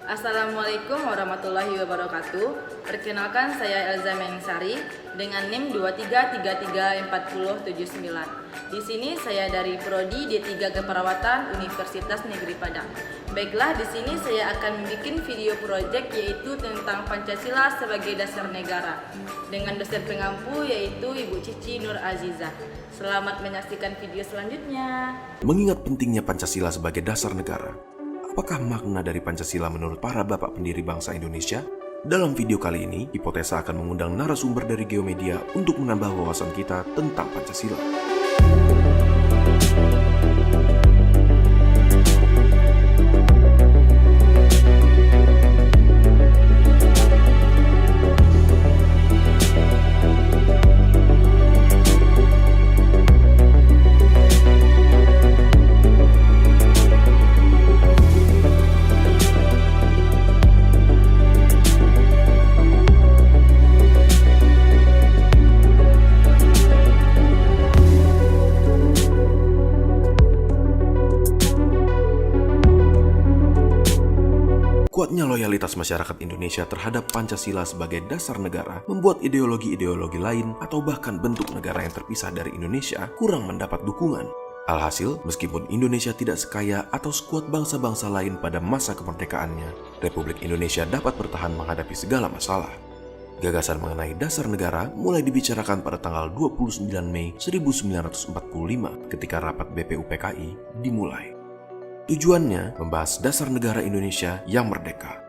Assalamualaikum warahmatullahi wabarakatuh. Perkenalkan, saya Elza Meningsari dengan NIM 23334079. Di sini saya dari Prodi D3 Keperawatan Universitas Negeri Padang. Baiklah, di sini saya akan membuat video proyek yaitu tentang Pancasila sebagai dasar negara dengan dosen pengampu yaitu Ibu Cici Nur Azizah. Selamat menyaksikan video selanjutnya. Mengingat pentingnya Pancasila sebagai dasar negara, apakah makna dari Pancasila menurut para bapak pendiri bangsa Indonesia? Dalam video kali ini, Hipotesa akan mengundang narasumber dari Geomedia untuk menambah wawasan kita tentang Pancasila. Kuatnya loyalitas masyarakat Indonesia terhadap Pancasila sebagai dasar negara membuat ideologi-ideologi lain atau bahkan bentuk negara yang terpisah dari Indonesia kurang mendapat dukungan. Alhasil, meskipun Indonesia tidak sekaya atau sekuat bangsa-bangsa lain pada masa kemerdekaannya, Republik Indonesia dapat bertahan menghadapi segala masalah. Gagasan mengenai dasar negara mulai dibicarakan pada tanggal 29 Mei 1945 ketika rapat BPUPKI dimulai. Tujuannya membahas dasar negara Indonesia yang merdeka.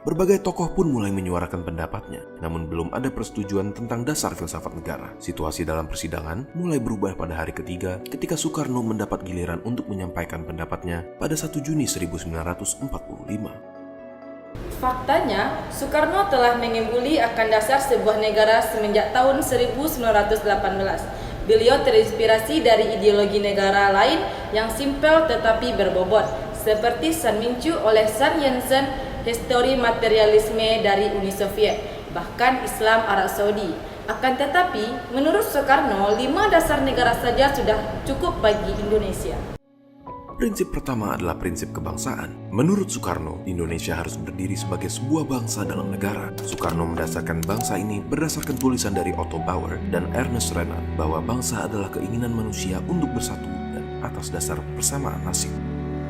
Berbagai tokoh pun mulai menyuarakan pendapatnya, namun belum ada persetujuan tentang dasar filsafat negara. Situasi dalam persidangan mulai berubah pada hari ketiga ketika Soekarno mendapat giliran untuk menyampaikan pendapatnya pada 1 Juni 1945. Faktanya, Soekarno telah mengebuli akan dasar sebuah negara semenjak tahun 1918. Beliau terinspirasi dari ideologi negara lain yang simpel tetapi berbobot, seperti San Mincu oleh Sun Yat-sen, Histori Materialisme dari Uni Soviet, bahkan Islam Arab Saudi. Akan tetapi, menurut Soekarno, 5 dasar negara saja sudah cukup bagi Indonesia. Prinsip pertama adalah prinsip kebangsaan. Menurut Soekarno, Indonesia harus berdiri sebagai sebuah bangsa dalam negara. Soekarno mendasarkan bangsa ini berdasarkan tulisan dari Otto Bauer dan Ernest Renan bahwa bangsa adalah keinginan manusia untuk bersatu dan atas dasar persamaan nasib.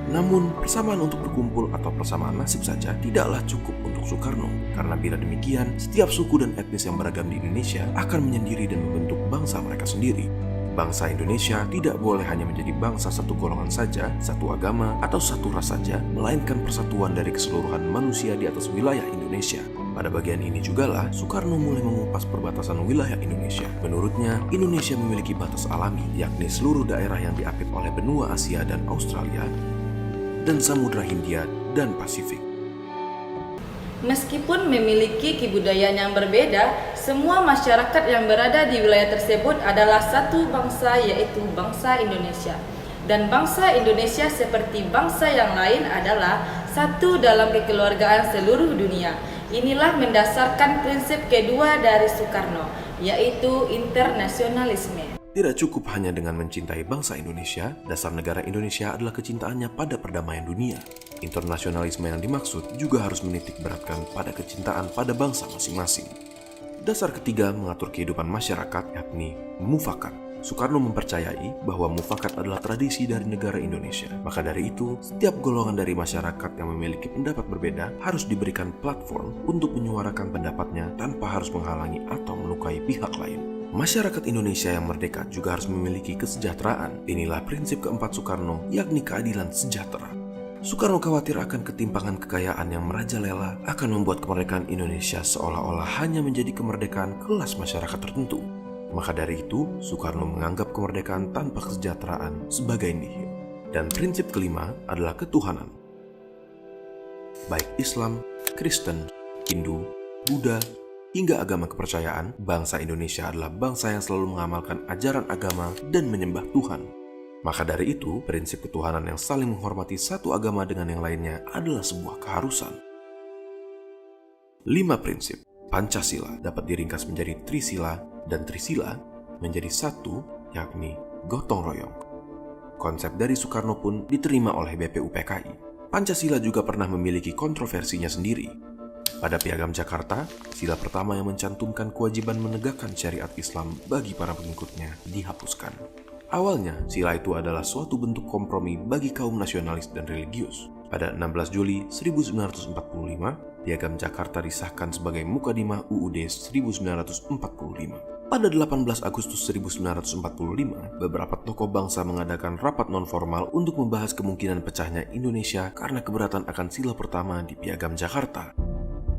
Namun, persamaan untuk berkumpul atau persamaan nasib saja tidaklah cukup untuk Soekarno, karena bila demikian, setiap suku dan etnis yang beragam di Indonesia akan menyendiri dan membentuk bangsa mereka sendiri. Bangsa Indonesia tidak boleh hanya menjadi bangsa satu golongan saja, satu agama, atau satu ras saja, melainkan persatuan dari keseluruhan manusia di atas wilayah Indonesia. Pada bagian ini jugalah Soekarno mulai mengupas perbatasan wilayah Indonesia. Menurutnya, Indonesia memiliki batas alami, yakni seluruh daerah yang diapit oleh benua Asia dan Australia, dan Samudra Hindia dan Pasifik. Meskipun memiliki kebudayaan yang berbeda, semua masyarakat yang berada di wilayah tersebut adalah satu bangsa, yaitu bangsa Indonesia. Dan bangsa Indonesia seperti bangsa yang lain adalah satu dalam kekeluargaan seluruh dunia. Inilah mendasarkan prinsip kedua dari Soekarno, yaitu internasionalisme. Tidak cukup hanya dengan mencintai bangsa Indonesia, dasar negara Indonesia adalah kecintaannya pada perdamaian dunia. Internasionalisme yang dimaksud juga harus menitik beratkan pada kecintaan pada bangsa masing-masing. Dasar ketiga mengatur kehidupan masyarakat, yakni mufakat. Soekarno mempercayai bahwa mufakat adalah tradisi dari negara Indonesia. Maka dari itu, setiap golongan dari masyarakat yang memiliki pendapat berbeda harus diberikan platform untuk menyuarakan pendapatnya tanpa harus menghalangi atau melukai pihak lain. Masyarakat Indonesia yang merdeka juga harus memiliki kesejahteraan. Inilah prinsip keempat Soekarno, yakni keadilan sejahtera. Soekarno khawatir akan ketimpangan kekayaan yang merajalela akan membuat kemerdekaan Indonesia seolah-olah hanya menjadi kemerdekaan kelas masyarakat tertentu. Maka dari itu, Soekarno menganggap kemerdekaan tanpa kesejahteraan sebagai nihil. Dan prinsip kelima adalah ketuhanan. Baik Islam, Kristen, Hindu, Buddha, hingga agama kepercayaan, bangsa Indonesia adalah bangsa yang selalu mengamalkan ajaran agama dan menyembah Tuhan. Maka dari itu, prinsip ketuhanan yang saling menghormati satu agama dengan yang lainnya adalah sebuah keharusan. 5 prinsip Pancasila dapat diringkas menjadi Trisila, dan Trisila menjadi satu, yakni gotong royong. Konsep dari Soekarno pun diterima oleh BPUPKI. Pancasila juga pernah memiliki kontroversinya sendiri. Pada Piagam Jakarta, sila pertama yang mencantumkan kewajiban menegakkan syariat Islam bagi para pengikutnya dihapuskan. Awalnya, sila itu adalah suatu bentuk kompromi bagi kaum nasionalis dan religius. Pada 16 Juli 1945, Piagam Jakarta disahkan sebagai Mukadimah UUD 1945. Pada 18 Agustus 1945, beberapa tokoh bangsa mengadakan rapat non-formal untuk membahas kemungkinan pecahnya Indonesia karena keberatan akan sila pertama di Piagam Jakarta.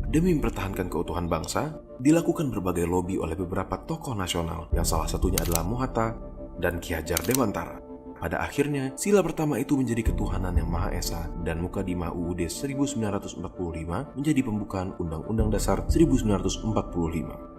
Demi mempertahankan keutuhan bangsa, dilakukan berbagai lobi oleh beberapa tokoh nasional, yang salah satunya adalah Mohatta dan Ki Hajar Dewantara. Pada akhirnya, sila pertama itu menjadi ketuhanan yang Maha Esa dan Mukadimah UUD 1945 menjadi pembukaan Undang-Undang Dasar 1945.